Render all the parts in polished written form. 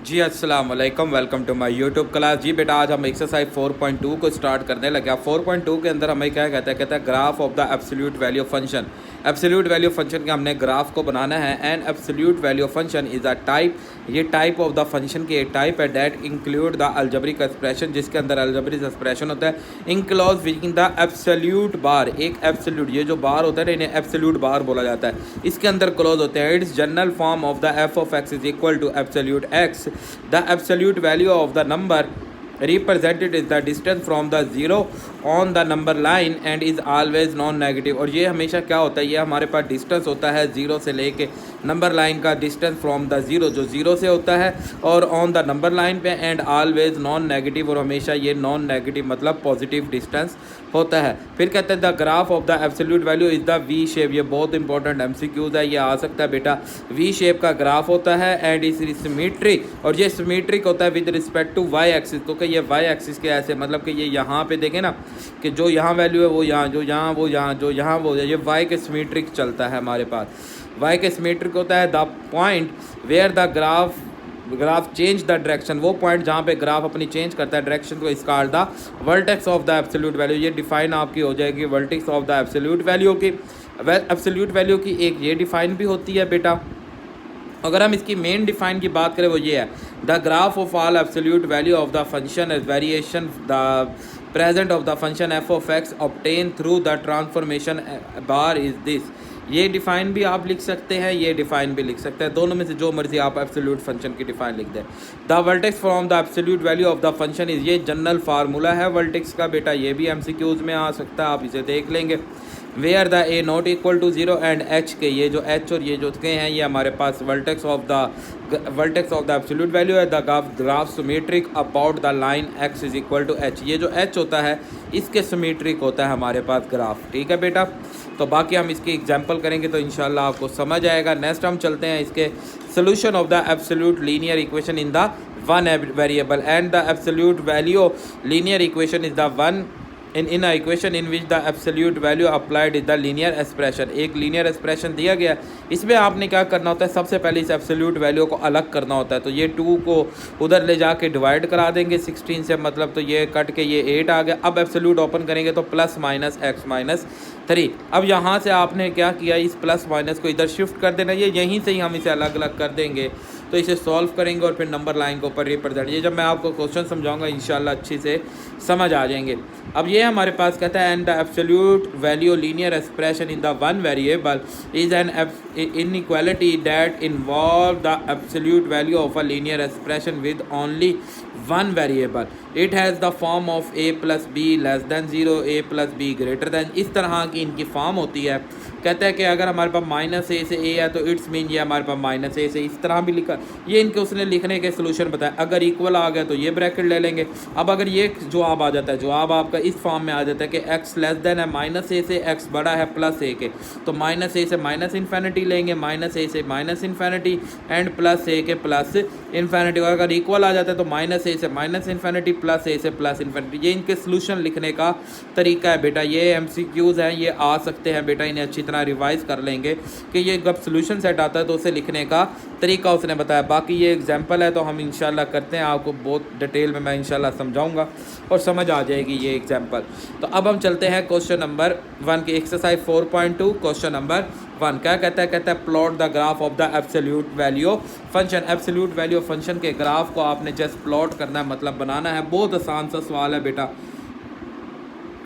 जी अस्सलाम वालेकुम, welcome to my YouTube class. जी बेटा, आज हम एक्सरसाइज 4.2 को स्टार्ट करने लगे। 4.2 के अंदर हमें क्या कहता है graph of the absolute value function. Absolute value function के हमने ग्राफ को बनाना है। And absolute value function is a type, ये टाइप ऑफ द फंक्शन की एक टाइप है that include the algebraic expression, जिसके अंदर अलजेब्रिक एक्सप्रेशन होता है इंक्लोज विद द एब्सोल्यूट बार। एक एब्सोल्यूट, ये जो बार होता है इन्हें एब्सोल्यूट बार बोला जाता है, इसके अंदर क्लोज होते हैं। It's general form of the f of x is equal to absolute x. The absolute value of the number represented is the distance from the zero on the number line and is always non-negative। और ये हमेशा क्या होता है, ये हमारे पास distance होता है ज़ीरो से लेके नंबर लाइन का डिस्टेंस फ्रॉम द ज़ीरो, जो ज़ीरो से होता है और ऑन द नंबर लाइन पे एंड ऑलवेज नॉन नेगेटिव, और हमेशा ये नॉन नेगेटिव मतलब पॉजिटिव डिस्टेंस होता है। फिर कहते हैं the graph of the absolute value is the V shape. ये बहुत इंपॉर्टेंट एमसीक्यूज है, ये आ सकता है बेटा। वी शेप का ग्राफ होता है एंड इज सिमेट्रिक, और ये सिमेट्रिक होता है with respect to y axis, क्योंकि ये वाई एक्सिस के ऐसे मतलब कि ये यहाँ पे देखें ना कि जो यहाँ वैल्यू है वो यहाँ, जो यहाँ वो यहाँ, जो यहाँ वो, ये वाई के सिमेट्रिक चलता है हमारे पास। वाई के सिमेट्रिक होता है the point where the graph change the direction, वो पॉइंट जहाँ पे ग्राफ अपनी चेंज करता है डायरेक्शन को, इस called the vertex of the absolute value. ये डिफाइन आपकी हो जाएगी vertex of the absolute value की। एब्सोल्यूट वैल्यू की एक ये डिफाइन भी होती है बेटा। अगर हम इसकी मेन डिफाइन की बात करें वो ये है, the graph of all absolute value of the function is variation the present of the function F of x obtain through the transformation bar is this. ये डिफाइन भी आप लिख सकते हैं, ये डिफाइन भी लिख सकते हैं, दोनों में से जो मर्जी आप एब्सोल्यूट फंक्शन की डिफाइन लिख दें। The vertex from the absolute value of the function is, ये जनरल फार्मूला है वर्टेक्स का बेटा, ये भी एमसीक्यूज में आ सकता है, आप इसे देख लेंगे। Where the a not equal to zero and h k, ये जो एच और ये जो के हैं ये हमारे पास vertex of the absolute value है। The graph symmetric about the line x is equal to h, ये जो एच होता है इसके सिमेट्रिक होता है हमारे पास ग्राफ, ठीक है बेटा। तो बाकी हम इसकी एग्जांपल करेंगे तो इंशाल्लाह आपको समझ आएगा। नेक्स्ट हम चलते हैं इसके solution of the absolute linear equation in the one variable and the absolute value linear equation is the one in a equation in which the absolute value applied is the linear expression. एक linear expression दिया गया, इसमें आपने क्या करना होता है, सबसे पहले इस एब्सोल्यूट वैल्यू को अलग करना होता है। तो ये 2 को उधर ले जाके डिवाइड करा देंगे 16 से, मतलब तो ये कट के ये 8 आ गया। अब एब्सोल्यूट ओपन करेंगे तो प्लस माइनस एक्स माइनस 3। अब यहाँ से आपने क्या किया, इस प्लस माइनस को इधर शिफ्ट कर देना, ये यहीं से ही हम इसे अलग अलग कर देंगे। तो इसे सॉल्व करेंगे और फिर नंबर लाइन के ऊपर रिप्रेजेंट, ये जब मैं आपको क्वेश्चन समझाऊंगा इंशाल्लाह अच्छी से समझ आ जाएंगे। अब ये हमारे पास कहता है and the absolute value linear expression in the one variable is an inequality that involve the absolute value of a linear expression with only one variable. It has the form of A plus be less than zero, A plus be greater than, इस तरह की इनकी form होती है। कहते हैं कि अगर हमारे पास माइनस ए से ए है तो इट्स मीन ये हमारे पास माइनस ए से, इस तरह भी लिखा, ये इनके उसने लिखने के सोल्यूशन बताया। अगर इक्वल आ गया तो ये ब्रैकेट ले लेंगे। अब अगर ये जवाब आ जाता है, जवाब आपका इस फॉर्म में आ जाता है कि एक्स लेस देन है माइनस ए से, एक्स बड़ा है प्लस ए के, तो माइनस ए से माइनस इन्फिनिटी लेंगे, माइनस ए से माइनस इन्फिनिटी एंड प्लस ए के प्लस इन्फिनिटी। अगर इक्वल आ जाता है तो माइनस ए से माइनस इन्फिनिटी प्लस ए से प्लस इन्फिनिटी। ये इनके सोल्यूशन लिखने का तरीका है बेटा। ये एमसीक्यूज हैं, ये आ सकते हैं बेटा, इन्हें अच्छी तरह रिवाइज कर लेंगे कि ये जब सोल्यूशन सेट आता है तो उसे लिखने का तरीका उसने बताया। बाकी ये एग्जांपल है तो हम इंशाल्लाह करते हैं, आपको बहुत डिटेल में मैं इंशाल्लाह समझाऊंगा और समझ आ जाएगी ये एग्जांपल। तो अब हम चलते हैं क्वेश्चन नंबर 1 की एक्सरसाइज 4.2। क्वेश्चन नंबर 1 क्या कहता है plot the graph of the absolute value function. Absolute value function के ग्राफ को आपने जस्ट प्लॉट करना है, मतलब बनाना है। बहुत आसान सा सवाल है बेटा।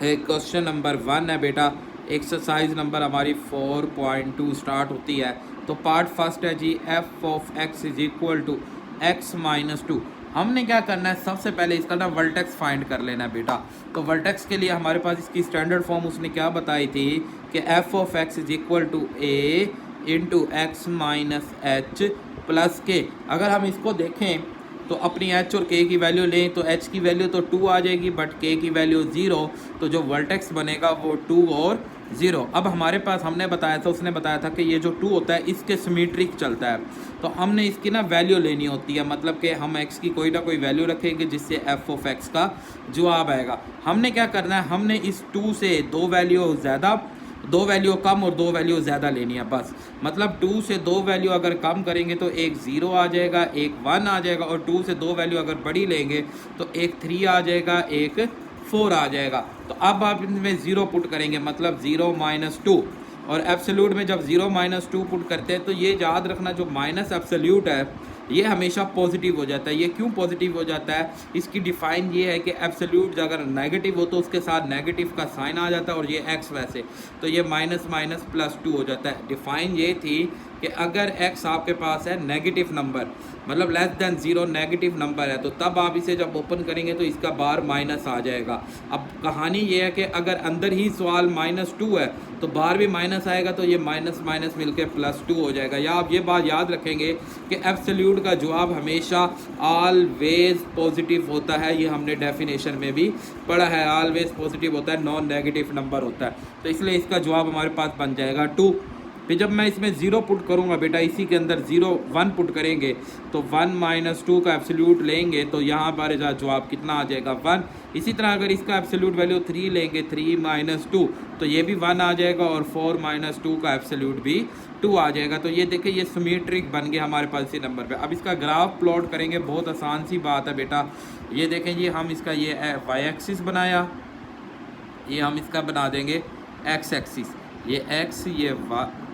क्वेश्चन नंबर 1 है बेटा, एक्सरसाइज नंबर हमारी 4.2 स्टार्ट होती है। तो पार्ट फर्स्ट है जी, f of x is equal to x minus 2। हमने क्या करना है, सबसे पहले इसका ना वर्टेक्स फाइंड कर लेना है बेटा। तो वर्टेक्स के लिए हमारे पास इसकी स्टैंडर्ड फॉर्म उसने क्या बताई थी कि f of x is equal to a into x minus h plus k. अगर हम इसको देखें तो अपनी एच और के की वैल्यू लें तो एच की वैल्यू तो 2 आ जाएगी बट के की वैल्यू 0, तो जो वर्टेक्स बनेगा वो 2 और 0। अब हमारे पास हमने बताया था, उसने बताया था कि ये जो 2 होता है इसके सिमेट्रिक चलता है, तो हमने इसकी ना वैल्यू लेनी होती है, मतलब कि हम x की कोई ना कोई वैल्यू रखेंगे जिससे f ऑफ x का जवाब आएगा। हमने क्या करना है, हमने इस 2 से 2 वैल्यू ज़्यादा दो वैल्यू कम और दो वैल्यू ज़्यादा लेनी है बस। मतलब 2 से दो वैल्यू अगर कम करेंगे तो एक 0 आ जाएगा, एक 1 आ जाएगा, और 2 से दो वैल्यू अगर बड़ी लेंगे तो एक 3 आ जाएगा, एक 4 आ जाएगा। तो अब आप इनमें 0 पुट करेंगे, मतलब 0 माइनस 2। और एब्सोल्यूट में जब 0 माइनस 2 पुट करते हैं तो ये याद रखना, जो माइनस एब्सोल्यूट है ये हमेशा पॉजिटिव हो जाता है। ये क्यों पॉजिटिव हो जाता है, इसकी डिफाइन ये है कि एब्सोल्यूट अगर नेगेटिव हो तो उसके साथ नेगेटिव का साइन आ जाता है, और ये एक्स वैसे, तो ये माइनस माइनस प्लस 2 हो जाता है। डिफाइन ये थी कि अगर एक्स आपके पास है नेगेटिव नंबर, मतलब लेस देन 0 नेगेटिव नंबर है, तो तब आप इसे जब ओपन करेंगे तो इसका बार माइनस आ जाएगा। अब कहानी ये है कि अगर अंदर ही सवाल -2 है तो बाहर भी माइनस आएगा, तो ये माइनस माइनस मिलके +2 हो जाएगा। या आप ये बात याद रखेंगे कि एब्सोल्यूट का जवाब हमेशा ऑलवेज पॉजिटिव होता है। ये हमने डेफिनेशन में भी पढ़ा है, ऑलवेज पॉजिटिव होता है, नॉन नेगेटिव नंबर होता है। तो इसलिए इसका जवाब हमारे पास बन जाएगा 2। फिर जब मैं इसमें 0 पुट करूँगा बेटा, इसी के अंदर 0 1 पुट करेंगे तो 1 माइनस 2 का एब्सोल्यूट लेंगे तो यहाँ पर जवाब कितना आ जाएगा 1। इसी तरह अगर इसका एब्सोल्यूट वैल्यू 3 लेंगे, 3 माइनस 2, तो ये भी 1 आ जाएगा, और 4 माइनस 2 का एब्सोल्यूट भी 2 आ जाएगा। तो ये देखिए, ये सिमेट्रिक बन गया हमारे पास इसी नंबर पे। अब इसका ग्राफ प्लॉट करेंगे, बहुत आसान सी बात है बेटा। ये देखें जी, हम इसका ये वाई एक्सिस बनाया, ये हम इसका बना देंगे एक्स एक्सिस, ये एक्स, ये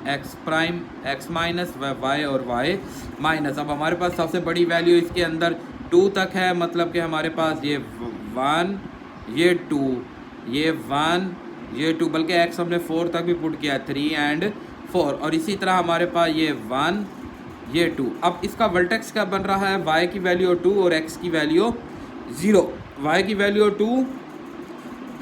x prime, x minus, y और वाई माइनस। अब हमारे पास सबसे बड़ी वैल्यू इसके अंदर 2 तक है, मतलब कि हमारे पास ये 1, ये 2, ये 1, ये 2, बल्कि एक्स हमने 4 तक भी पुट किया, 3 एंड 4, और इसी तरह हमारे पास ये 1, ये 2। अब इसका वर्टेक्स क्या बन रहा है, y की वैल्यू 2 और x की वैल्यू 0, y की वैल्यू 2,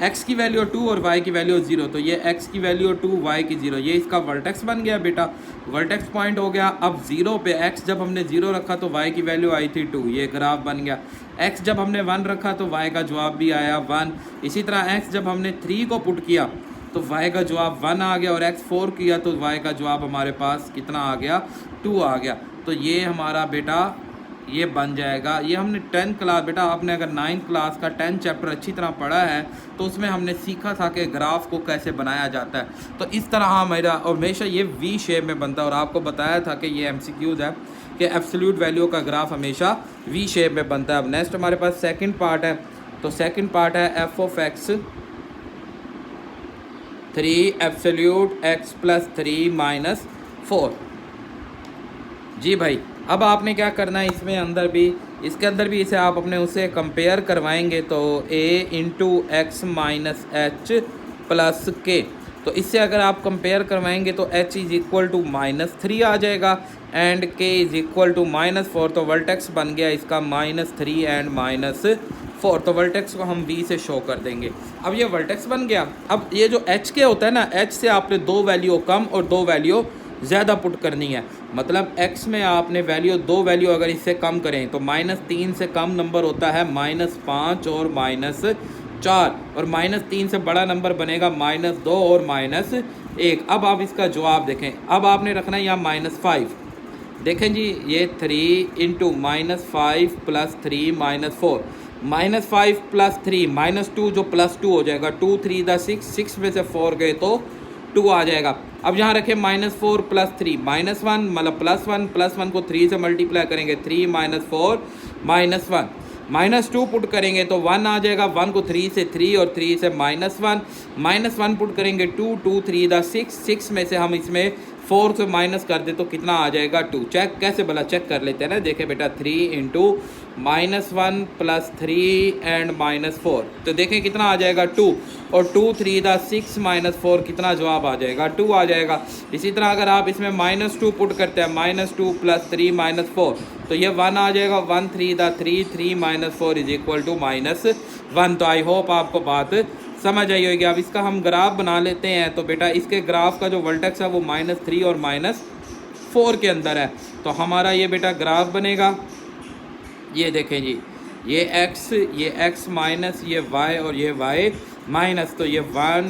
x की वैल्यू 2 और y की वैल्यू 0, तो ये x की वैल्यू 2, y की 0, ये इसका वर्टेक्स बन गया बेटा, वर्टेक्स पॉइंट हो गया। अब 0 पे x जब हमने 0 रखा तो y की वैल्यू आई थी 2, ये ग्राफ बन गया। x जब हमने 1 रखा तो y का जवाब भी आया 1। इसी तरह x जब हमने 3 को पुट किया तो y का जवाब 1 आ गया, और x 4 किया तो y का जवाब हमारे पास कितना आ गया, 2 आ गया। तो ये हमारा बेटा ये बन जाएगा। ये हमने 10th क्लास, बेटा आपने अगर 9th क्लास का 10 चैप्टर अच्छी तरह पढ़ा है तो उसमें हमने सीखा था कि ग्राफ को कैसे बनाया जाता है। तो इस तरह मेरा और हमेशा ये वी शेप में बनता है, और आपको बताया था कि ये एमसीक्यूज़ है कि एब्सोल्यूट वैल्यू का ग्राफ हमेशा वी शेप में बनता है। अब नेक्स्ट हमारे पास सेकंड पार्ट है, तो सेकंड पार्ट है F of x 3 absolute x plus 3 minus 4। जी भाई, अब आपने क्या करना है, इसमें अंदर भी, इसके अंदर भी इसे आप अपने उससे कंपेयर करवाएंगे तो a into x minus h plus k, तो इससे अगर आप कंपेयर करवाएंगे तो h इज़ इक्वल टू -3 आ जाएगा and k is equal to -4। तो वर्टेक्स बन गया इसका -3 एंड -4। तो वर्टेक्स को हम v से शो कर देंगे। अब ये वर्टेक्स बन गया। अब ये जो h के होता है ना, h से आपने 2 वैल्यू कम और 2 वैल्यू ज़्यादा पुट करनी है। मतलब x में आपने वैल्यू 2 वैल्यू अगर इससे कम करें तो -3 से कम नंबर होता है -5 और -4, और -3 से बड़ा नंबर बनेगा -2 और -1। अब आप इसका जवाब देखें, अब आपने रखना है यहाँ -5। देखें जी, ये 3 इंटू -5 प्लस 3 -4, -5 प्लस 3 -2 जो +2 हो जाएगा, 2 3 दा 6, 6 में से 4 गए तो 2 आ जाएगा। अब यहाँ रखें -4 प्लस 3 -1, मतलब +1 को 3 से मल्टीप्लाई करेंगे, 3 -4 -1, -2 पुट करेंगे तो 1 आ जाएगा, 1 को 3 से 3 और 3 से -1 पुट करेंगे 2, 2 3 दा 6, 6 में से हम इसमें 4 से माइनस कर दे तो कितना आ जाएगा 2। चेक कैसे भला चेक कर लेते हैं ना, देखें बेटा 3 इंटू -1 प्लस 3 एंड -4, तो देखें कितना आ जाएगा 2, और 2 3 दा 6 -4 कितना जवाब आ जाएगा 2 आ जाएगा। इसी तरह अगर आप इसमें -2 पुट करते हैं, -2 प्लस 3 -4, तो ये 1 आ जाएगा, 1 3 दा 3, 3 -4 इज इक्वल टू -1। तो आई होप आपको बात समझ आई होगी। अब इसका हम ग्राफ बना लेते हैं। तो बेटा इसके ग्राफ का जो वर्टेक्स है वो -3 और -4 के अंदर है। तो हमारा ये बेटा ग्राफ बनेगा, ये देखें जी, ये x माइनस, ये y और ये y माइनस, तो ये 1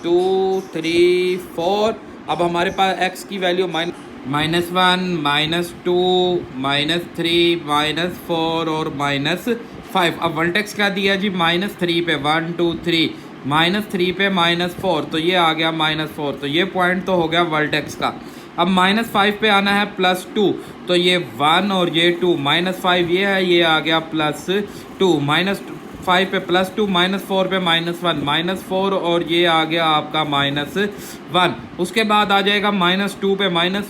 2 3 4। अब हमारे पास x की वैल्यू -1 -2 -3 -4 और -5। अब वर्टेक्स क्या दिया जी, -3 पे 1 2 3, -3 पे -4, तो ये आ गया -4, तो ये पॉइंट तो हो गया वर्टेक्स का। अब -5 पे आना है +2, तो ये 1 और ये 2, -5 ये है, ये आ गया +2, -5 पे +2, -4 पे -1, -4 और ये आ गया आपका -1। उसके बाद आ जाएगा -2 पे -1,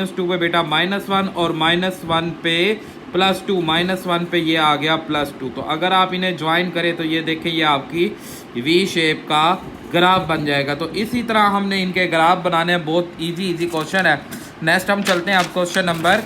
-2 पे बेटा -1 और -1 पे +2, -1 पे ये आ गया +2। तो अगर आप इन्हें ज्वाइन करें तो ये देखें ये आपकी वी शेप का ग्राफ बन जाएगा। तो इसी तरह हमने इनके ग्राफ बनाने हैं, बहुत इजी क्वेश्चन है। नेक्स्ट हम चलते हैं अब क्वेश्चन नंबर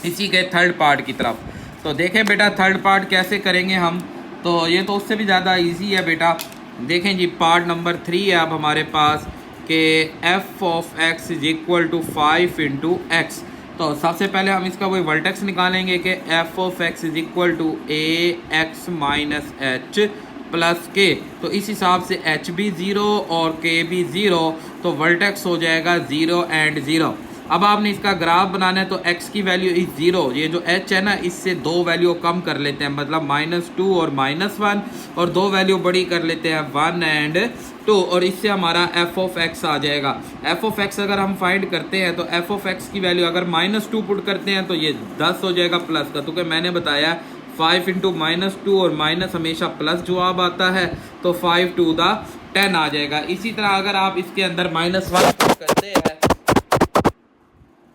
इसी के थर्ड पार्ट की तरफ। तो देखें बेटा थर्ड पार्ट कैसे करेंगे हम, तो ये तो उससे भी ज़्यादा इजी है बेटा। देखें जी पार्ट नंबर 3 है अब हमारे पास कि f of x is equal to 5 into x. तो सबसे पहले हम इसका वही वर्टेक्स निकालेंगे कि f of x is equal to a x minus h plus k. तो इस हिसाब से h भी 0 और k भी 0, तो वर्टेक्स हो जाएगा 0 एंड 0। अब आपने इसका ग्राफ बनाना है तो x की वैल्यू इज 0, ये जो h है ना इससे 2 वैल्यू कम कर लेते हैं, मतलब -2 और -1, और 2 वैल्यू बड़ी कर लेते हैं 1 एंड 2, और इससे हमारा f ऑफ x आ जाएगा। f ऑफ x अगर हम फाइंड करते हैं तो f ऑफ x की वैल्यू अगर -2 पुट करते हैं तो ये 10 हो जाएगा प्लस का, क्योंकि मैंने बताया 5 इंटू -2 और माइनस हमेशा प्लस जवाब आता है, तो 5 टू द 10 आ जाएगा। इसी तरह अगर आप इसके अंदर -1 पुट करते हैं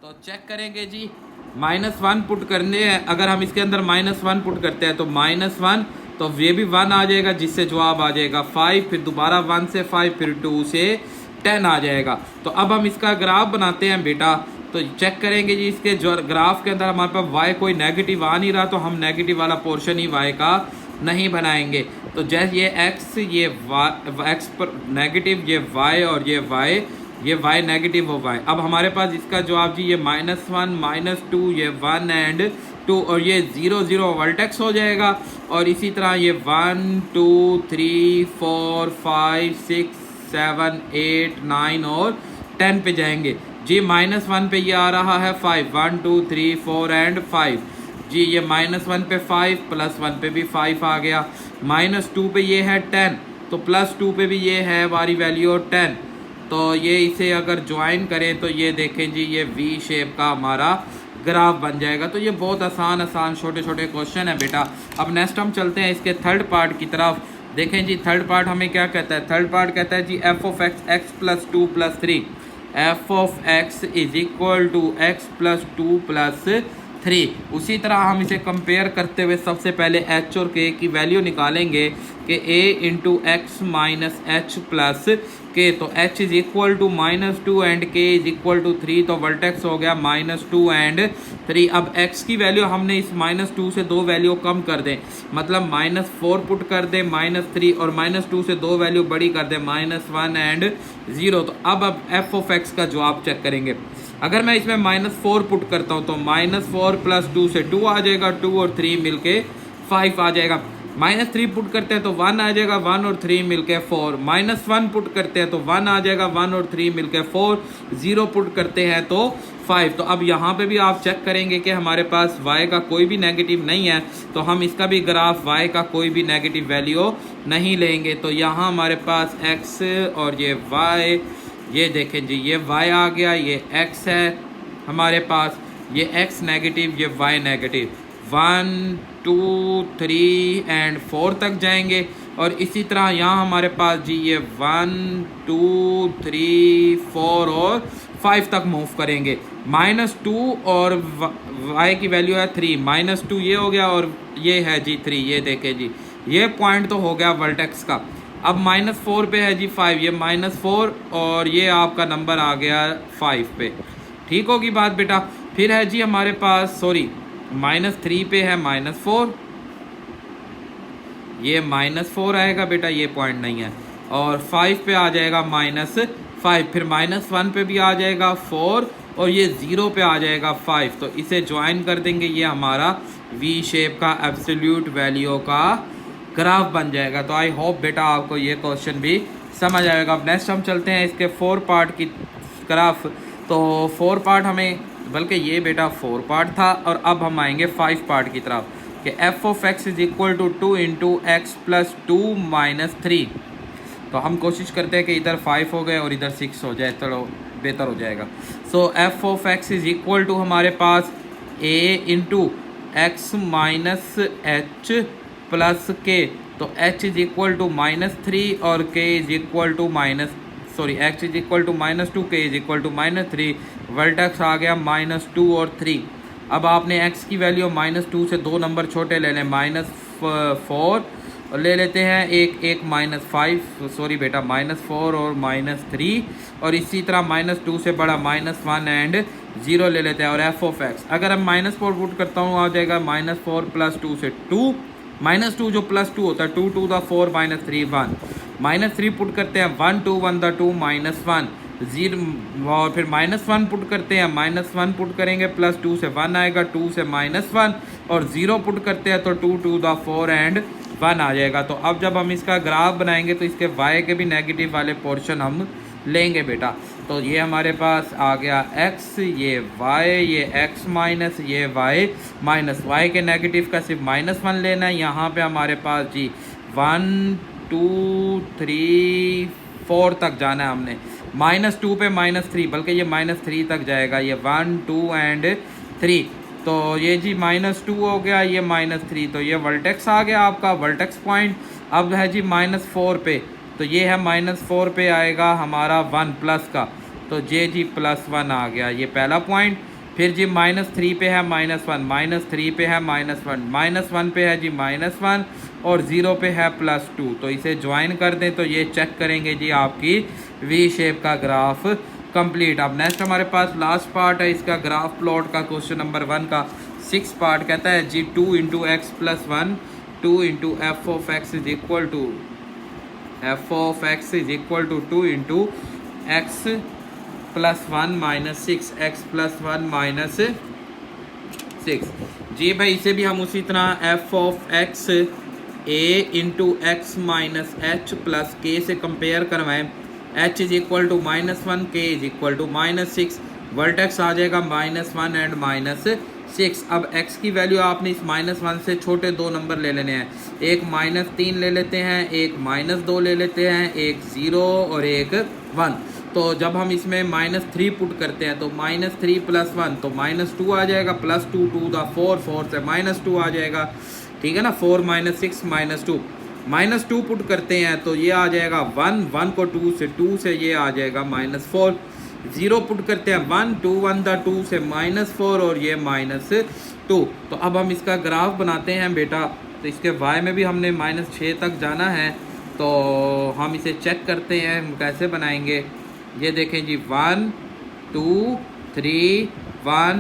तो चेक करेंगे जी, -1 पुट करने हैं, अगर हम इसके अंदर -1 पुट करते हैं तो -1, तो ये भी 1 आ जाएगा जिससे जवाब आ जाएगा 5, फिर दोबारा 1 से 5, फिर 2 से 10 आ जाएगा। तो अब हम इसका ग्राफ बनाते हैं बेटा, तो चेक करेंगे जी इसके जो ग्राफ के अंदर हमारे पास y कोई नेगेटिव आ नहीं रहा, तो हम नेगेटिव वाला पोर्शन ही y का नहीं बनाएंगे। तो जैसे ये x, ये x पर नेगेटिव, ये y और ये y नेगेटिव हो y। अब हमारे पास इसका जवाब जी ये -1 -2, ये 1 एंड 2 और ये 0 0 वर्टेक्स हो जाएगा। और इसी तरह ये 1 2 3 4 5 6 7 8 9 और 10 पे जाएंगे जी। -1 पे ये आ रहा है 5, 1 2 3 4 एंड 5 जी। ये -1 पे 5, +1 पे भी 5 आ गया। -2 पे ये है 10, तो +2 पे भी ये है हमारी वैल्यू 10। तो ये इसे अगर ज्वाइन करें तो ये देखें जी ये वी शेप का हमारा ग्राफ बन जाएगा। तो ये बहुत आसान छोटे छोटे क्वेश्चन है बेटा। अब नेक्स्ट हम चलते हैं इसके थर्ड पार्ट की तरफ। देखें जी थर्ड पार्ट हमें क्या कहता है, थर्ड पार्ट कहता है जी f of x plus 2 plus 3, f of x is equal to x plus 2 plus 3। उसी तरह हम इसे कंपेयर करते हुए सबसे पहले h और k की वैल्यू निकालेंगे कि a into x minus h plus k. तो h is equal to -2 and k is equal to 3, तो वर्टेक्स हो गया -2 एंड 3। अब x की वैल्यू हमने इस -2 से 2 वैल्यू कम कर दें, मतलब -4 पुट कर दें -3, और -2 से 2 वैल्यू बड़ी कर दें -1 एंड 0। तो अब f ऑफ x का जवाब चेक करेंगे। अगर मैं इसमें -4 पुट करता हूँ तो -4 प्लस 2 से 2 आ जाएगा, 2 और 3 मिलके 5 आ जाएगा। -3 पुट करते हैं तो 1 आ जाएगा, 1 और 3 मिलके 4। -1 पुट करते हैं तो 1 आ जाएगा, 1 और 3 मिलके 4। 0 पुट करते हैं तो 5। तो अब यहाँ पे भी आप चेक करेंगे कि हमारे पास y का कोई भी नेगेटिव नहीं है, तो हम इसका भी ग्राफ y का कोई भी नेगेटिव वैल्यू नहीं लेंगे। तो यहाँ हमारे पास x और ये y, ये देखें जी ये y आ गया, ये x है हमारे पास, ये x नेगेटिव, ये y नेगेटिव। 1 2 3 एंड 4 तक जाएंगे। और इसी तरह यहाँ हमारे पास जी ये 1 2 3 4 और 5 तक मूव करेंगे। -2 और y की वैल्यू है 3, -2 ये हो गया और ये है जी 3। ये देखें जी ये पॉइंट तो हो गया वर्टेक्स का। अब -4 पे है जी 5, ये -4 और ये आपका नंबर आ गया 5 पे। ठीक होगी बात बेटा। फिर है जी हमारे पास -3 पे है -4, ये -4 आएगा बेटा, ये पॉइंट नहीं है। और 5 पे आ जाएगा -5, फिर -1 पे भी आ जाएगा 4 और ये 0 पे आ जाएगा 5। तो इसे ज्वाइन कर देंगे, ये हमारा वी शेप का एब्सोल्यूट वैल्यू का ग्राफ बन जाएगा। तो आई होप बेटा आपको ये क्वेश्चन भी समझ आएगा। अब नेक्स्ट हम चलते हैं इसके 4 पार्ट की ग्राफ। तो 4 पार्ट हमें, बल्कि ये बेटा 4 पार्ट था, और अब हम आएंगे 5 पार्ट की तरफ कि f of x is equal to 2 into x plus 2 minus 3। तो हम कोशिश करते हैं कि इधर 5 हो गए और इधर 6 हो जाए, चलो बेहतर हो जाएगा। So f of x is equal to हमारे पास a into x minus h plus k, तो एच इज इक्वल टू -3 और k is equal to x is equal to -2, k is equal to -3। Vertex आ गया -2 और 3। अब आपने x की वैल्यू -2 से 2 नंबर छोटे ले लें, -4 और ले लेते हैं एक -5, सॉरी बेटा -4 और -3, और इसी तरह -2 से बड़ा -1 एंड 0 ले लेते हैं। और एफ ऑफ एक्स अगर हम -4 पुट करता हूँ आ जाएगा -4 + 2 से 2, -2 जो +2 होता है 2 × 4 -3 1, -3 पुट करते हैं 1 2 1 2 -1 0, और फिर -1 पुट करते हैं, -1 पुट करेंगे +2 से 1 आएगा, 2 से -1 और 0 पुट करते हैं तो 2 2 4 एंड 1 आ जाएगा। तो अब जब हम इसका ग्राफ बनाएंगे तो इसके y के भी नेगेटिव वाले पोर्शन हम लेंगे बेटा। तो ये हमारे पास आ गया x, ये y, ये x माइनस, ये y माइनस, y के नेगेटिव का सिर्फ -1 लेना है। यहाँ पे हमारे पास जी 1 2 3 4 तक जाना है हमने, -2 पे -3, बल्कि ये -3 तक जाएगा, ये 1 2 एंड 3। तो ये जी -2 हो गया, ये -3, तो ये वर्टेक्स आ गया आपका वर्टेक्स पॉइंट। अब है जी -4 पे, तो ये है -4 पे आएगा हमारा 1 प्लस का, तो जे जी +1 आ गया, ये पहला पॉइंट। फिर जी -3 पे है -1, -3 पे है -1, -1 पे है जी -1 और 0 पे है +2। तो इसे ज्वाइन कर दें तो ये चेक करेंगे जी आपकी वी शेप का ग्राफ कंप्लीट। अब नेक्स्ट हमारे पास लास्ट पार्ट है इसका ग्राफ प्लॉट का, क्वेश्चन नंबर 1 का 6 पार्ट। कहता है जी 2 × x + 1, 2 × f of x is equal to 2 × x + 1 - 6, x + 1 - 6। जी भाई इसे भी हम उसी तरह f of x a × x minus h plus k से कंपेयर करवाएं। h is equal to -1, k is equal to -6, vertex आ जाएगा -1 एंड -6। अब x की वैल्यू आपने इस -1 से छोटे 2 नंबर ले लेने हैं, एक -3 ले लेते हैं, एक -2 ले लेते हैं, एक 0 और एक 1। तो जब हम इसमें -3 पुट करते हैं तो -3 + 1 तो -2 आ जाएगा, +2 2 × 4, 4 से -2 आ जाएगा, ठीक है ना, 4 - 6 -2, -2 पुट करते हैं तो ये आ जाएगा 1, 1 को 2 से ये आ जाएगा -4, 0 पुट करते हैं 1 2 1 2 से -4 और ये -2। तो अब हम इसका ग्राफ बनाते हैं बेटा, तो इसके y में भी हमने -6 तक जाना है, तो हम इसे चेक करते हैं हम कैसे बनाएंगे। ये देखें जी 1 2 3 1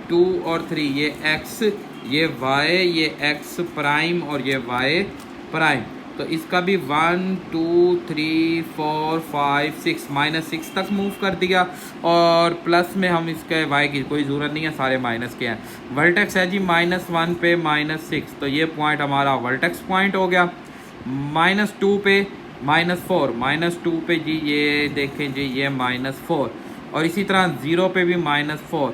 2 और 3, ये x, ये y, ये x प्राइम और ये y प्राइम। तो इसका भी 1 2 3 4 5 6 -6 तक मूव कर दिया, और प्लस में हम इसके y की कोई ज़रूरत नहीं है, सारे माइनस के हैं। वर्टेक्स है जी -1 पे -6, तो ये पॉइंट हमारा वर्टेक्स पॉइंट हो गया। -2 पे -4, -2 पे जी ये देखें जी ये -4, और इसी तरह 0 पे भी -4,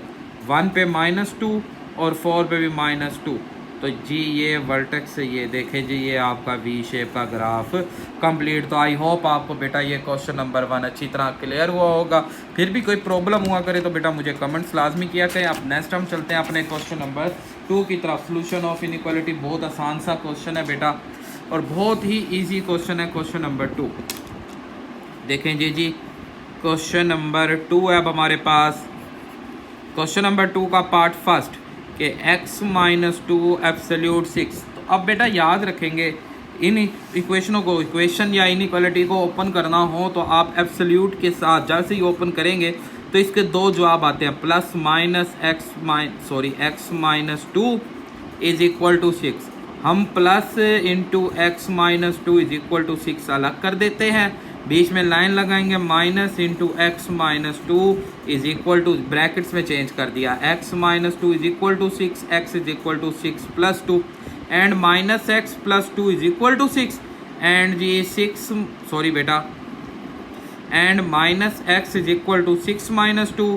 1 पे -2 और 4 पे भी -2। तो जी ये वर्टेक्स से ये देखें जी ये आपका वी शेप का ग्राफ कंप्लीट। तो आई होप आपको बेटा ये क्वेश्चन नंबर 1 अच्छी तरह क्लियर हुआ होगा। फिर भी कोई प्रॉब्लम हुआ करे तो बेटा मुझे कमेंट्स लाजमी किया करें। अब नेक्स्ट हम चलते हैं अपने क्वेश्चन नंबर 2 की तरफ। सोल्यूशन ऑफ इनइक्वालिटी बहुत आसान सा क्वेश्चन है बेटा, और बहुत ही ईजी क्वेश्चन है क्वेश्चन नंबर 2। देखें जी क्वेश्चन नंबर 2 है अब हमारे पास। क्वेश्चन नंबर 2 का पार्ट फर्स्ट कि x - 2 एब्सोल्यूट 6। तो अब बेटा याद रखेंगे इन इक्वेशनों को, इक्वेशन या इनइक्वालिटी को ओपन करना हो तो आप एब्सोल्यूट के साथ जैसे ही ओपन करेंगे तो इसके 2 जवाब आते हैं, x - 2 इज इक्वल टू 6। हम plus into x - 2 is equal to 6 अलग कर देते हैं, बीच में लाइन लगाएंगे, minus into x - 2 is equal to, brackets में चेंज कर दिया, x - 2 is equal to 6, x is equal to 6 + 2 and -x + 2 is equal to 6 and जी 6 सॉरी बेटा and -x is equal to 6 - 2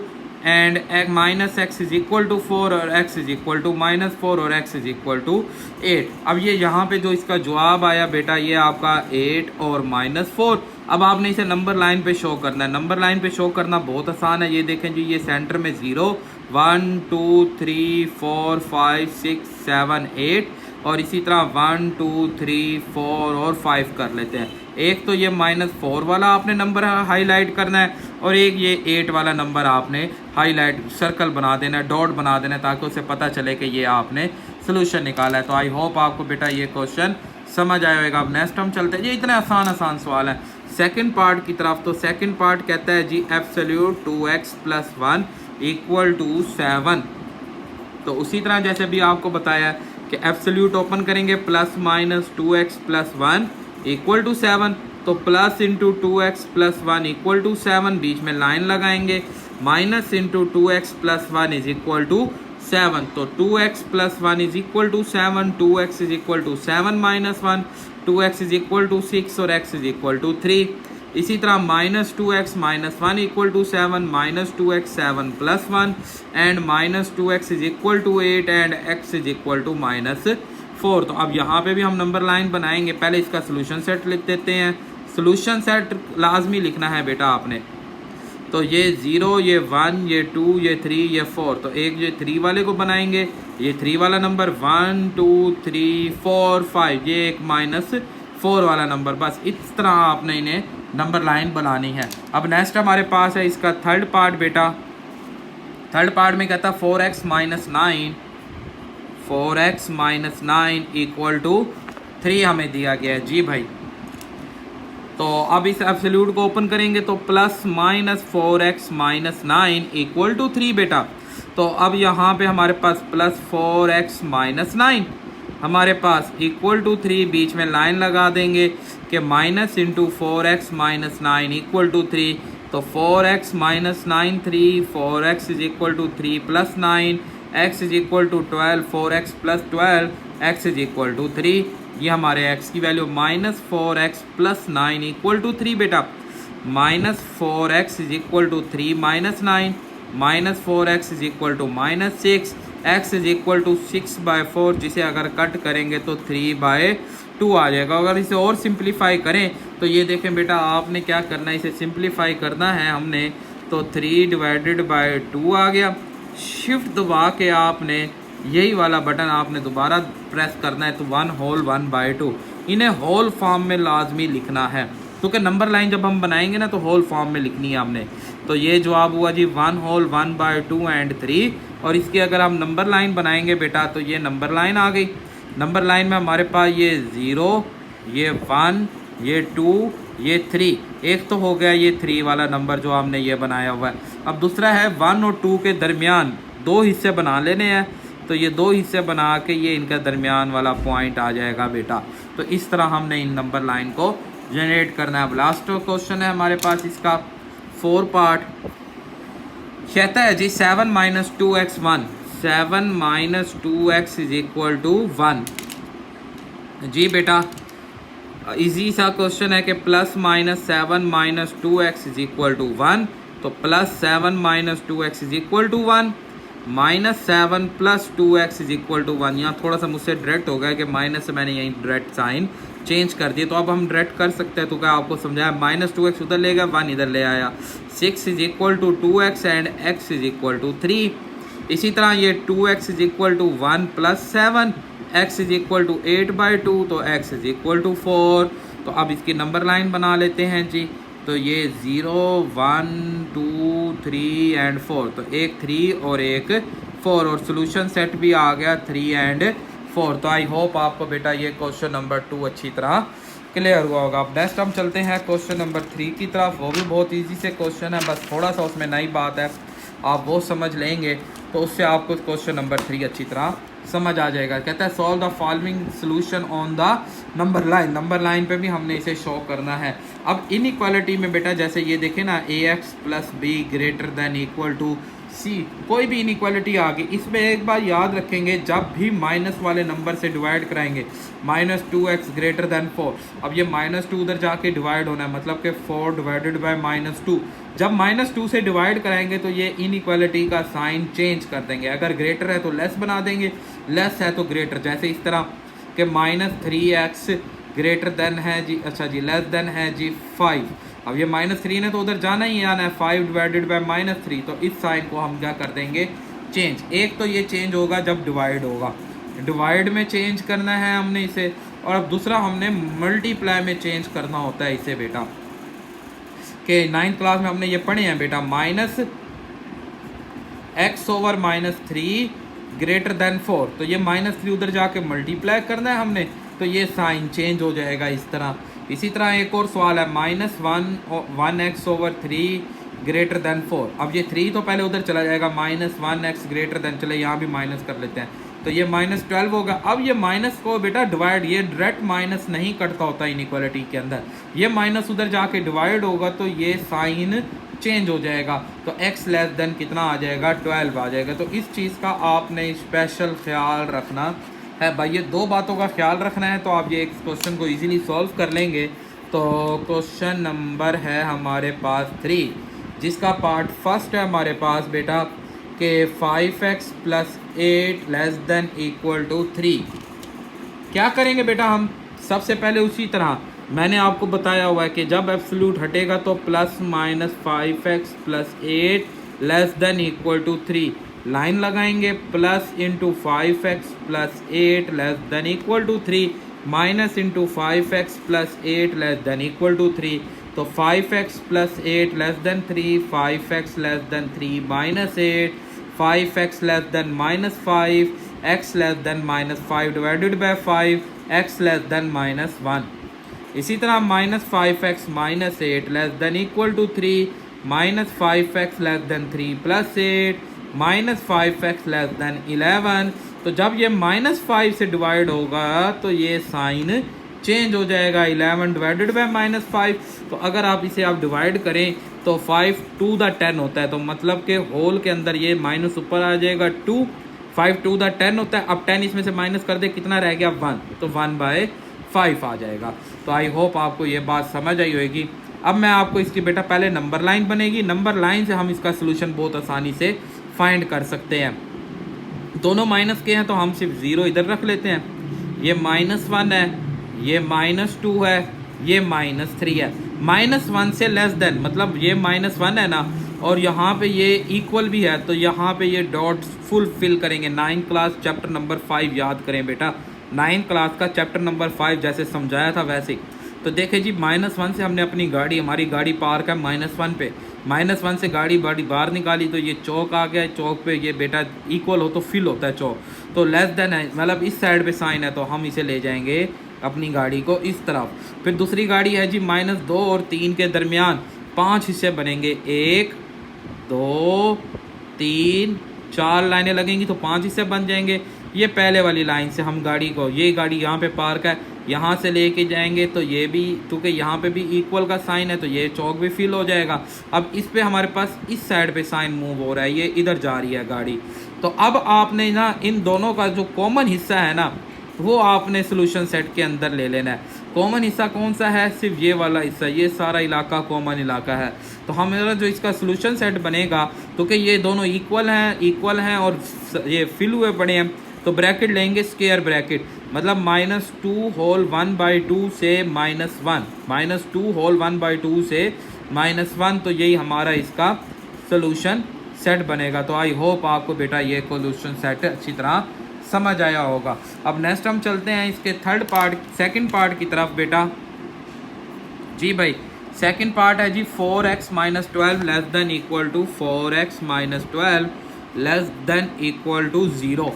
and minus x is equal to 4 और x is equal to -4 और x is equal to 8। अब ये यहाँ पे जो इसका जवाब आया बेटा ये आपका 8 और -4। अब आपने इसे नंबर लाइन पे शो करना है। नंबर लाइन पे शो करना बहुत आसान है। ये देखें जी, ये सेंटर में 0 1 2 3 4 5 6 7 8 और इसी तरह 1 2 3 4 और 5 कर लेते हैं। एक तो ये -4 वाला आपने नंबर हाईलाइट करना है और एक ये 8 वाला नंबर आपने हाईलाइट सर्कल बना देना है, डॉट बना देना है, ताकि उसे पता चले कि ये आपने सोल्यूशन निकाला है। तो आई होप आपको बेटा ये क्वेश्चन समझ आया होगा। अब नेक्स्ट हम चलते हैं। ये इतने आसान सवाल है सेकंड पार्ट की तरफ। तो सेकंड पार्ट कहता है जी एब्सोल्यूट 2x + 1 = 7। तो उसी तरह जैसे भी आपको बताया कि एब्सोल्यूट ओपन करेंगे ±2x + 1 = 7। तो प्लस इंटू 2x + 1 = 7, बीच में लाइन लगाएंगे, माइनस इंटू 2x + 1 = 7। तो 2x + 1 = 7, 2x = 7 - 1, 2x = 6 और x = 3। इसी तरह -2x - 1 = 7, -2x 7 + 1 and -2x = 8 and x = -4। तो अब यहाँ पे भी हम नंबर लाइन बनाएंगे। पहले इसका सोल्यूशन सेट लिख देते हैं। सोल्यूशन सेट लाजमी लिखना है बेटा आपने। तो ये 0, ये 1, ये 2, ये 3, ये 4। तो एक ये 3 वाले को बनाएंगे, ये 3 वाला नंबर 1 2 3 4 5, ये एक -4 वाला नंबर। बस इस तरह आपने इन्हें नंबर लाइन बनानी है। अब नेक्स्ट हमारे पास है इसका थर्ड पार्ट बेटा। थर्ड पार्ट में कहता है 4x - 9 = 3 हमें दिया गया है जी भाई। तो अब इस एब्सोल्यूट को ओपन करेंगे तो ±4x - 9 = 3 बेटा। तो अब यहाँ पे हमारे पास +4x - 9 हमारे पास = 3, बीच में लाइन लगा देंगे कि माइनस इंटू 4x - 9 = 3। तो 4x - 9 3, 4x = 3 + 9, x = 12, 4x + 12 x = 3। ये हमारे x की वैल्यू -4x + 9 = 3 बेटा। -4x = 3 - 9, -4x = -6, x = 6/4, जिसे अगर कट करेंगे तो 3/2 आ जाएगा। अगर इसे और सिंप्लीफाई करें तो ये देखें बेटा, आपने क्या करना है, इसे सिंप्लीफाई करना है हमने। तो 3/2 आ गया। शिफ्ट दबा के आपने यही वाला बटन आपने दोबारा प्रेस करना है। तो 1/2 इन्हें होल फॉर्म में लाजमी लिखना है, क्योंकि नंबर लाइन जब हम बनाएंगे ना तो होल फॉर्म में लिखनी है हमने। तो ये जवाब हुआ जी 1/2 एंड 3। और इसकी अगर हम नंबर लाइन बनाएंगे बेटा तो ये नंबर लाइन आ गई। नंबर लाइन में हमारे पास ये 0, ये 1, ये 2, ये 3। एक तो हो गया ये 3 वाला नंबर जो हमने ये बनाया हुआ है। अब दूसरा है 1 और 2 के दरमियान 2 हिस्से बना लेने हैं। तो ये 2 हिस्से बना के ये इनका दरमियान वाला पॉइंट आ जाएगा बेटा। तो इस तरह हमने इन नंबर लाइन को जनरेट करना है। अब लास्ट क्वेश्चन है हमारे पास इसका 4 पार्ट। कहता है जी 7 - 2x 1, 7 - 2x = 1। जी बेटा इजी सा क्वेश्चन है कि +-7 - 2x = 1। तो +7 - 2x = 1, -7 + 2x = 1। यहाँ थोड़ा सा मुझसे डायरेक्ट हो गया कि माइनस से मैंने यहीं डायरेक्ट साइन चेंज कर दिया। तो अब हम डायरेक्ट कर सकते हैं। तो क्या आपको समझाया, -2x उधर लेगा, 1 इधर ले आया। 6 = 2x एंड x = 3। इसी तरह ये 2x = 1 + 7, x = 8/2, तो x = 4। तो अब इसकी नंबर लाइन बना लेते हैं जी। तो ये 0 1 2 3 एंड 4। तो एक 3 और एक 4 और सोल्यूशन सेट भी आ गया 3 एंड 4। तो आई होप आपको बेटा ये क्वेश्चन नंबर 2 अच्छी तरह क्लियर हुआ होगा। अब नेक्स्ट हम चलते हैं क्वेश्चन नंबर 3 की तरफ। वो भी बहुत इजी से क्वेश्चन है, बस थोड़ा सा उसमें नई बात है, आप वो समझ लेंगे तो उससे आपको क्वेश्चन नंबर 3 अच्छी तरह समझ आ जाएगा। कहता है solve the following solution on the number line. Number line पे भी हमने इसे शो करना है। अब इनइक्वालिटी में बेटा जैसे ये देखें ना, ax + b > सी कोई भी इनइक्वालिटी आ गई, इसमें एक बार याद रखेंगे जब भी माइनस वाले नंबर से डिवाइड कराएंगे, -2x ग्रेटर देन 4, अब ये -2 उधर जाके डिवाइड होना है, मतलब कि 4 डिवाइडेड बाय -2, जब -2 से डिवाइड कराएंगे तो ये इनइक्वालिटी का साइन चेंज कर देंगे, अगर ग्रेटर है तो लेस बना देंगे, लेस है तो ग्रेटर, जैसे इस तरह कि -3x ग्रेटर देन है जी, अच्छा जी लेस देन है जी 5, अब ये -3 ने तो उधर जाना ही आना है, 5 डिवाइडेड बाय -3, तो इस साइन को हम क्या कर देंगे चेंज। एक तो ये चेंज होगा जब डिवाइड होगा, डिवाइड में चेंज करना है हमने इसे, और अब दूसरा हमने मल्टीप्लाई में चेंज करना होता है इसे बेटा, कि 9th क्लास में हमने ये पढ़े हैं बेटा, -x/-3 ग्रेटर देन 4, तो ये -3 उधर जाके मल्टीप्लाई करना है हमने, तो ये साइन चेंज हो जाएगा इस तरह। इसी तरह एक और सवाल है -1x/3 ग्रेटर देन 4, अब ये 3 तो पहले उधर चला जाएगा, -1x ग्रेटर देन, चले यहाँ भी माइनस कर लेते हैं, तो ये -12 होगा। अब ये माइनस को बेटा डिवाइड, ये डायरेक्ट माइनस नहीं कटता होता इनइक्वालिटी के अंदर, ये माइनस उधर जाके डिवाइड होगा तो ये साइन चेंज हो जाएगा, तो x लेस देन कितना आ जाएगा 12 आ जाएगा। तो इस चीज़ का आपने स्पेशल ख्याल रखना है भाई, ये दो बातों का ख्याल रखना है, तो आप ये एक क्वेश्चन को इजीली सॉल्व कर लेंगे। तो क्वेश्चन नंबर है हमारे पास 3, जिसका पार्ट फर्स्ट है हमारे पास बेटा कि 5x + 8 less than equal to 3। क्या करेंगे बेटा हम, सबसे पहले उसी तरह मैंने आपको बताया हुआ है कि जब एब्सोल्यूट हटेगा तो +-5x + 8 less than equal to 3, line लगाएंगे, +5x + 8 less than equal to 3, -5x + 8 less than equal to 3, तो 5x + 8 less than 3, 5x less than 3 -8, 5x less than -5, x less than -5 divided by 5, x less than -1। इसी तरह -5x - 8 less than equal to 3, -5x less than 3 + 8, -5x less then 11, तो जब ये -5 से divide होगा तो ये साइन चेंज हो जाएगा, 11 डिवाइडेड बाय -5, तो अगर आप इसे आप डिवाइड करें तो 5 टू द 10 होता है, तो मतलब कि होल के अंदर ये माइनस ऊपर आ जाएगा 2, 5 टू द 10 होता है, अब 10 इसमें से माइनस कर दे, कितना रह गया 1, तो 1/5 आ जाएगा। तो आई होप आपको ये बात समझ आई होगी। अब मैं आपको इसकी बेटा पहले नंबर लाइन बनेगी, नंबर लाइन से हम इसका सोल्यूशन बहुत आसानी से फाइंड कर सकते हैं। दोनों माइनस के हैं तो हम सिर्फ 0 इधर रख लेते हैं, ये -1 है, ये -2 है, ये -3 है, -1 से लेस देन, मतलब ये -1 है ना, और यहाँ पे ये इक्वल भी है, तो यहाँ पे ये डॉट फुल फिल करेंगे। 9th क्लास चैप्टर नंबर 5 याद करें बेटा, 9th क्लास का चैप्टर नंबर 5 जैसे समझाया था वैसे। तो देखें जी, -1 से हमने अपनी गाड़ी, हमारी गाड़ी पार्क है -1 पे, -1 से गाड़ी बाहर निकाली तो ये चौक आ गया, चौक पे ये बेटा इक्वल हो तो फिल होता है चौक, तो लेस देन है, मतलब इस साइड पे साइन है, तो हम इसे ले जाएंगे अपनी गाड़ी को इस तरफ। फिर दूसरी गाड़ी है जी -2 और 3 के दरमियान 5 हिस्से बनेंगे, 1 2 3 4 लाइनें लगेंगी तो 5 हिस्से बन जाएंगे। ये पहले वाली लाइन से हम गाड़ी को, ये गाड़ी यहाँ पे पार्क है, यहाँ से लेके जाएंगे तो ये भी, क्योंकि यहाँ पे भी इक्वल का साइन है तो ये चौक भी फिल हो जाएगा। अब इस पे हमारे पास इस साइड पे साइन मूव हो रहा है, ये इधर जा रही है गाड़ी, तो अब आपने ना इन दोनों का जो कॉमन हिस्सा है ना, वो आपने सोल्यूशन सेट के अंदर ले लेना है। कॉमन हिस्सा कौन सा है, सिर्फ ये वाला हिस्सा, ये सारा इलाका कॉमन इलाका है, तो हमारा जो इसका सोल्यूशन सेट बनेगा, क्योंकि ये दोनों इक्वल हैं और ये फिल हुए पड़े हैं, तो ब्रैकेट लेंगे स्क्वायर ब्रैकेट, मतलब -2 होल 1/2 से -1, -2 होल 1/2 से -1, तो यही हमारा इसका सोल्यूशन सेट बनेगा। तो आई होप आपको बेटा ये सोल्यूशन सेट अच्छी तरह समझ आया होगा। अब नेक्स्ट हम चलते हैं इसके सेकंड पार्ट की तरफ बेटा। जी भाई, सेकंड पार्ट है जी 4x - 12 less than equal to 4x - 12 less than equal to 0।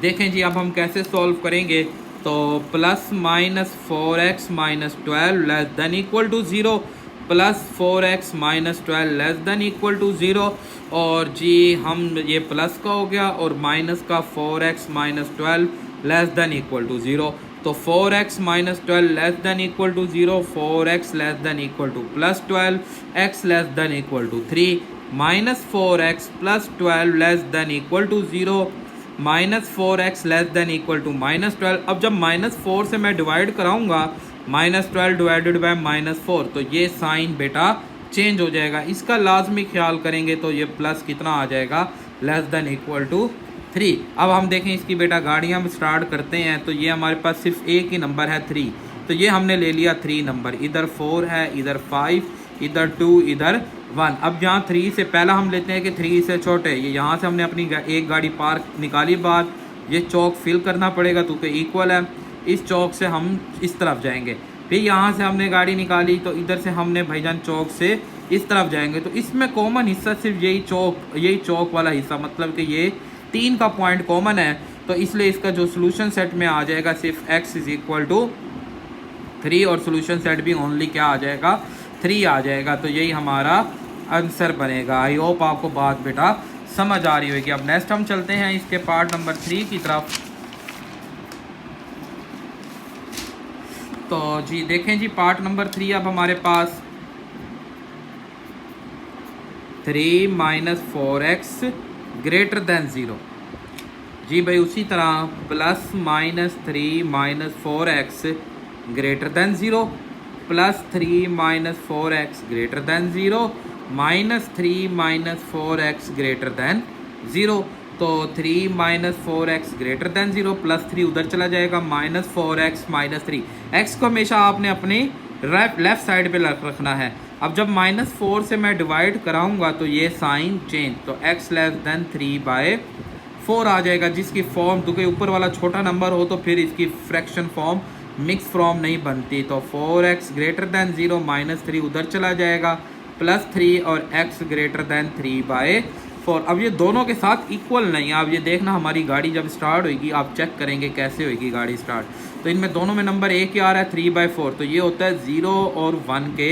देखें जी, अब हम कैसे सॉल्व करेंगे, तो +-4x - 12 less than equal to 0, +4x - 12 less than equal to 0, और जी हम ये प्लस का हो गया और माइनस का 4x - 12 less than equal to 0, तो 4x - 12 less than equal to 0, 4x less than equal to +12, x less than equal to 3, -4x + 12 less than equal to 0, -4x less than equal to -12। अब जब -4 से मैं divide कराऊंगा -12 divided by -4, तो ये sign बेटा change हो जाएगा। इसका लाजमी ख्याल करेंगे तो ये प्लस कितना आ जाएगा, लेस देन इक्वल टू 3। अब हम देखें इसकी बेटा गाड़ियाँ हम स्टार्ट करते हैं तो ये हमारे पास सिर्फ एक ही नंबर है 3, तो ये हमने ले लिया 3 नंबर, इधर 4 है, इधर 5, इधर 2, इधर 1। अब यहाँ 3 से पहला हम लेते हैं कि 3 से छोटे, ये यहाँ से हमने अपनी एक गाड़ी पार्क निकाली बाहर, ये चौक फिल करना पड़ेगा क्योंकि इक्वल है। इस चौक से हम इस तरफ जाएंगे, फिर यहाँ से हमने गाड़ी निकाली तो इधर से हमने भाईजान चौक से इस तरफ जाएंगे, तो इसमें कॉमन हिस्सा सिर्फ यही चौक वाला हिस्सा, मतलब कि ये 3 का पॉइंट कॉमन है, तो इसलिए इसका जो सोल्यूशन सेट में आ जाएगा सिर्फ x = 3 और सोल्यूशन सेट भी ओनली क्या आ जाएगा, 3 आ जाएगा। तो यही हमारा आंसर बनेगा। आई होप आपको बात बेटा समझ आ रही होगी। अब नेक्स्ट हम चलते हैं इसके पार्ट नंबर 3 की तरफ। तो जी देखें जी पार्ट नंबर 3 अब हमारे पास 3 - 4x > 0। जी भाई उसी तरह +- 3 - 4x > 0, +3 - 4x > 0, -3 - 4x > 0। तो 3 - 4x > 0, +3 उधर चला जाएगा, -4x - 3। x को हमेशा आपने अपने लेफ्ट साइड पे रखना है। अब जब -4 से मैं डिवाइड कराऊंगा तो ये साइन चेंज, तो x < 3/4 आ जाएगा, जिसकी फॉर्म क्योंकि ऊपर वाला छोटा नंबर हो तो फिर इसकी फ्रैक्शन फॉर्म मिक्स फॉर्म नहीं बनती। तो 4x > 0, -3 उधर चला जाएगा, +3 और x > 3/4। अब ये दोनों के साथ इक्वल नहीं है। आप ये देखना हमारी गाड़ी जब स्टार्ट होगी, आप चेक करेंगे कैसे होगी गाड़ी स्टार्ट, तो इनमें दोनों में नंबर एक ही आ रहा है 3/4, तो ये होता है 0 और 1 के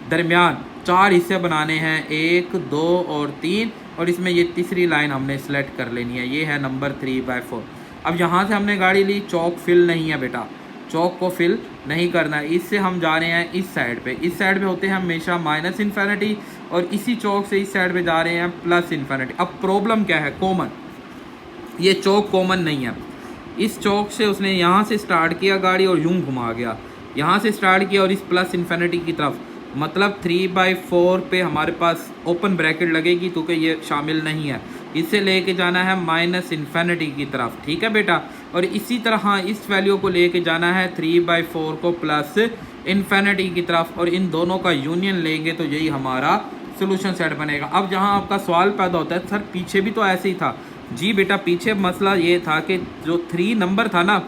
दरमियान 4 हिस्से बनाने हैं, 1, 2 और 3, और इसमें ये तीसरी लाइन हमने सेलेक्ट कर लेनी है, ये है नंबर 3/4। अब यहाँ से हमने गाड़ी ली, चौक फिल नहीं है बेटा, चौक को फिल नहीं करना है, इससे हम जा रहे हैं इस साइड पे। इस साइड पे होते हैं हमेशा -∞, और इसी चौक से इस साइड पे जा रहे हैं +∞। अब प्रॉब्लम क्या है, कॉमन, ये चौक कॉमन नहीं है। इस चौक से उसने यहाँ से स्टार्ट किया गाड़ी और यूं घुमा गया, यहाँ से स्टार्ट किया और इस +∞ की तरफ, मतलब 3/4 पे हमारे पास ओपन ब्रैकेट लगेगी क्योंकि ये शामिल नहीं है। इसे लेके जाना है -∞ की तरफ, ठीक है बेटा। और इसी तरह इस वैल्यू को लेके जाना है 3/4 को +∞ की तरफ, और इन दोनों का यूनियन लेंगे तो यही हमारा सोल्यूशन सेट बनेगा। अब जहाँ आपका सवाल पैदा होता है, सर पीछे भी तो ऐसे ही था। जी बेटा पीछे मसला ये था कि जो 3 नंबर था ना,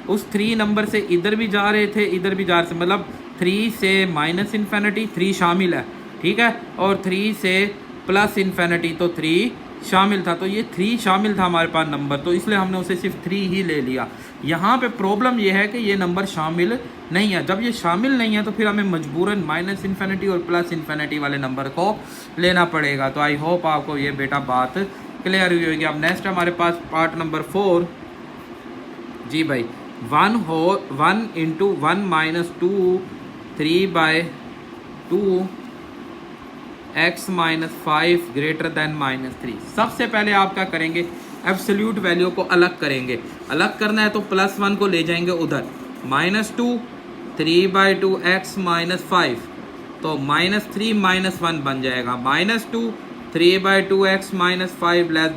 उस 3 नंबर से इधर भी जा रहे थे, इधर भी जा रहे थे, मतलब 3 से -∞ 3 शामिल है, ठीक है, और 3 से +∞ तो 3 शामिल था, तो ये 3 शामिल था हमारे पास नंबर, तो इसलिए हमने उसे सिर्फ 3 ही ले लिया। यहाँ पे प्रॉब्लम ये है कि ये नंबर शामिल नहीं है। जब ये शामिल नहीं है तो फिर हमें मजबूरन -∞ और +∞ वाले नंबर को लेना पड़ेगा। तो आई होप आपको ये बेटा बात क्लियर हुई होगी। अब नेक्स्ट हमारे पास पार्ट नंबर 4। जी भाई 1 × 1 - 2 3/2 x - 5 > -3। सबसे पहले आप क्या करेंगे, एब्सोल्यूट वैल्यू को अलग करेंगे। अलग करना है तो +1 को ले जाएंगे उधर, -2 3/2 x - 5, तो -3 -1 बन जाएगा, -2 3/2 x - 5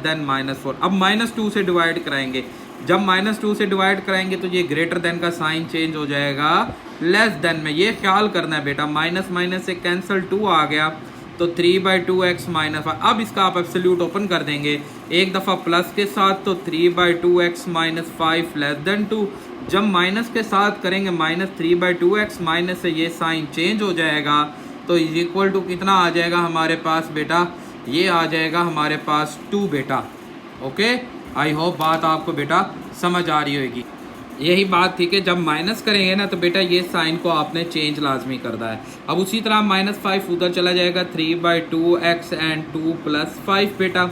< -4। अब -2 से डिवाइड कराएंगे, जब -2 से डिवाइड कराएंगे तो ये ग्रेटर देन का साइन चेंज हो जाएगा लेस देन में। ये ख्याल करना है बेटा, माइनस से कैंसिल 2 आ गया, तो 3/2 x - 5। अब इसका आप एब्सोल्यूट ओपन कर देंगे एक दफ़ा प्लस के साथ, तो 3/2 x - 5 < 2। जब माइनस के साथ करेंगे -3/2 x, माइनस से ये साइन चेंज हो जाएगा, तो इक्वल टू कितना आ जाएगा हमारे पास बेटा, ये आ जाएगा हमारे पास 2 बेटा। ओके, आई होप बात आपको बेटा समझ आ रही होगी। यही बात थी कि जब माइनस करेंगे ना तो बेटा ये साइन को आपने चेंज लाजमी करना है। अब उसी तरह -5 उधर चला जाएगा, 3/2 x and 2 + 5 बेटा,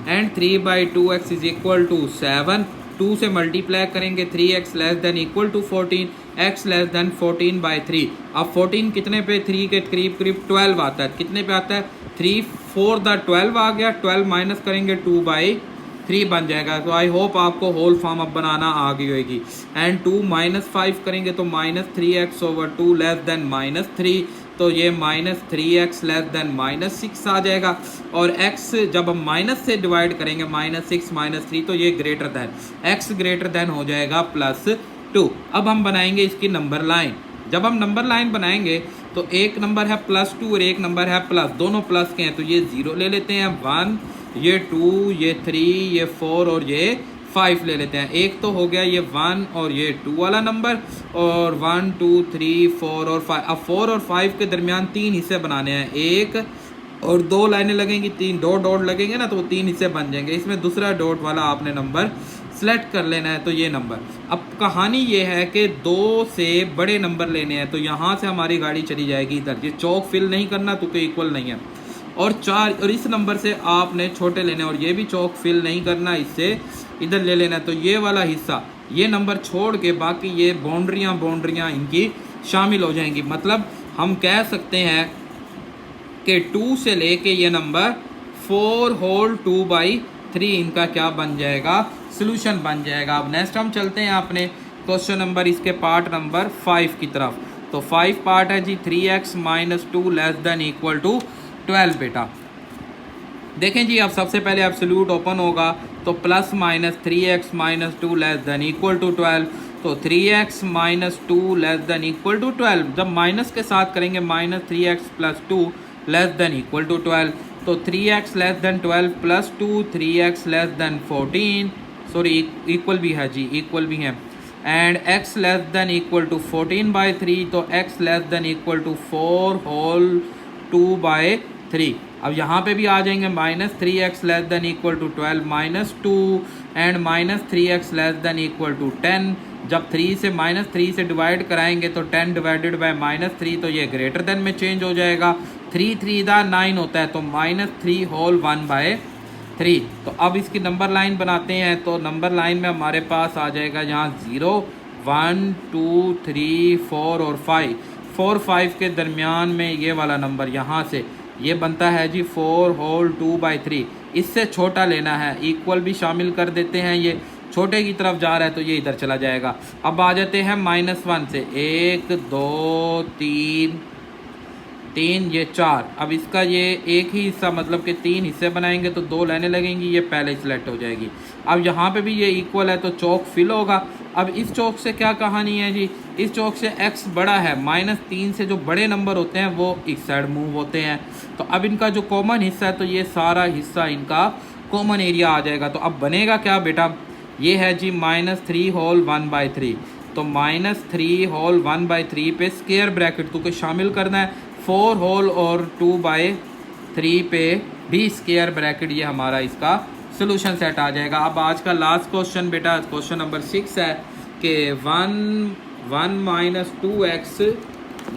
एंड 3/2 x = 7 2 से मल्टीप्लाई करेंगे 3x less than equal to 14, x less than 14/3। अब 14 कितने पे 3 के करीब करीब 12 आता है, कितने पे आता है 3 4 द 12 आ गया, 12 माइनस करेंगे 2/3 बन जाएगा। तो आई होप आपको होल फॉर्म अब बनाना आ गई होगी। एंड 2 -5 करेंगे तो -3x/2 लेस देन -3, तो ये -3x लेस देन -6 आ जाएगा। और x जब हम माइनस से डिवाइड करेंगे -6 -3, तो ये greater than x greater than हो जाएगा +2। अब हम बनाएंगे इसकी नंबर लाइन। जब हम नंबर लाइन बनाएंगे तो एक नंबर है +2 और एक नंबर है प्लस, दोनों प्लस के हैं, तो ये 0 ले लेते हैं, 1, ये 2, ये 3, ये 4 और ये 5 ले लेते हैं। एक तो हो गया ये 1 और ये 2 वाला नंबर, और 1 2 3 4 और 5। अब 4 और 5 के दरमियान 3 हिस्से बनाने हैं, 1 और 2 लाइनें लगेंगी, 3 दो डॉट लगेंगे ना, तो वो 3 हिस्से बन जाएंगे। इसमें दूसरा डॉट वाला आपने नंबर सेलेक्ट कर लेना है, तो ये नंबर। अब कहानी ये है कि 2 से बड़े नंबर लेने हैं, तो यहाँ से हमारी गाड़ी चली जाएगी इधर, ये चौक फिल नहीं करना तो कोई इक्वल नहीं है। और 4 और इस नंबर से आपने छोटे लेने, और ये भी चौक फिल नहीं करना, इससे इधर ले लेना। तो ये वाला हिस्सा, ये नंबर छोड़ के बाकी ये बाउंड्रियाँ इनकी शामिल हो जाएंगी। मतलब हम कह सकते हैं कि 2 से लेके ये नंबर 4 होल 2/3 इनका क्या बन जाएगा, सोल्यूशन बन जाएगा। अब नेक्स्ट हम चलते हैं अपने क्वेश्चन नंबर, इसके पार्ट नंबर 5 की तरफ। तो 5 पार्ट है जी 3x - 2 less than equal to 12 बेटा। देखें जी, अब सबसे पहले एब्सोल्यूट ओपन होगा, तो +-3x - 2 less than equal to 12, तो 3x - 2 less than equal to 12। जब माइनस के साथ करेंगे -3x + 2 less than equal to 12, तो 3x less than 12 + 2 3x less than 14, sorry equal भी है जी, इक्वल भी है। And x less than equal to 14/3, तो x less than equal to 4 whole 2/3। अब यहाँ पे भी आ जाएंगे -3x less than equal to 12 - 2 and -3x less than equal to 10। जब 3 से -3 से डिवाइड कराएंगे तो 10 डिवाइडेड बाय -3, तो ये ग्रेटर देन में चेंज हो जाएगा। 3 3 दा 9 होता है, तो -3 होल 1/3। तो अब इसकी नंबर लाइन बनाते हैं, तो नंबर लाइन में हमारे पास आ जाएगा यहाँ 0 1 2 3 4 और 5। 4 5 के दरमियान में ये वाला नंबर यहाँ से ये बनता है जी 4 होल 2/3। इससे छोटा लेना है, इक्वल भी शामिल कर देते हैं, ये छोटे की तरफ जा रहा है तो ये इधर चला जाएगा। अब आ जाते हैं -1 से, 1 2 3 ये 4। अब इसका ये एक ही हिस्सा, मतलब कि 3 हिस्से बनाएंगे तो 2 लाइनें लगेंगी, ये पहले सिलेक्ट हो जाएगी। अब यहाँ पे भी ये इक्वल है तो चौक फिल होगा। अब इस चौक से क्या कहानी है जी, इस चौक से x बड़ा है, -3 से जो बड़े नंबर होते हैं वो इस साइड मूव होते हैं। तो अब इनका जो कॉमन हिस्सा है, तो ये सारा हिस्सा इनका कॉमन एरिया आ जाएगा। तो अब बनेगा क्या बेटा, ये है जी -3 होल 1/3। तो -3 होल 1/3 पे स्क्वायर ब्रैकेट तो शामिल करना है, 4 होल और 2/3 पे भी स्क्वायर ब्रैकेट, ये हमारा इसका सोल्यूशन सेट आ जाएगा। अब आज का लास्ट क्वेश्चन बेटा, क्वेश्चन नंबर 6 है कि 1 - 2x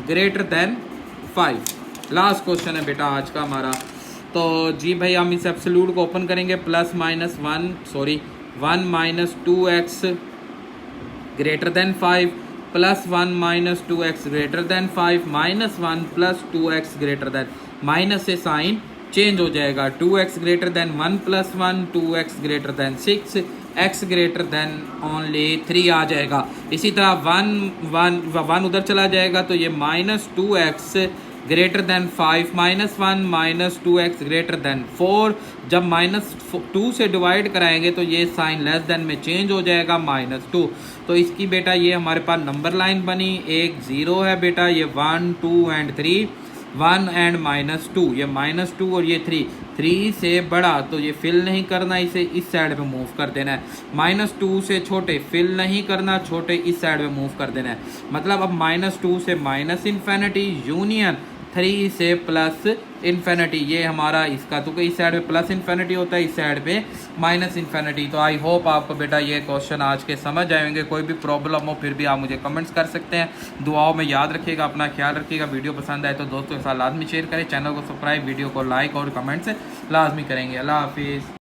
greater than 5। Last question है बेटा आज का हमारा। तो जी भाई हम इस एब्सोल्यूट को ओपन करेंगे, +1 - 2x greater than 5 +1 - 2x greater than 5 -1 + 2x greater than, minus से साइन चेंज हो जाएगा। 2x greater than 1 + 1, 2x greater than 6, x greater than only 3 आ जाएगा। इसी तरह 1 उधर चला जाएगा, तो ये -2x greater than 5 -1 - 2x greater than 4। जब -2 से डिवाइड कराएंगे तो ये साइन लेस देन में चेंज हो जाएगा, -2। तो इसकी बेटा ये हमारे पास नंबर लाइन बनी, एक 0 है बेटा, ये 1 2 एंड 3, 1 एंड -2, ये -2 और ये 3 से बड़ा तो ये फिल नहीं करना, इसे इस साइड पे मूव कर देना है। -2 से छोटे फिल नहीं करना, छोटे इस साइड पे मूव कर देना है। मतलब अब -2 से -इन्फिनिटी यूनियन 3 से +इन्फिनिटी, ये हमारा इसका, तो इस साइड पे +इन्फिनिटी होता है, इस साइड पे -इन्फिनिटी। तो आई होप आपको बेटा ये क्वेश्चन आज के समझ आएंगे। कोई भी प्रॉब्लम हो फिर भी आप मुझे कमेंट्स कर सकते हैं। दुआओं में याद रखिएगा, अपना ख्याल रखिएगा। वीडियो पसंद आए तो दोस्तों के साथ लाजमी शेयर करें, चैनल को सब्सक्राइब, वीडियो को लाइक और कमेंट्स लाजमी करेंगे। अल्लाह हाफिज़।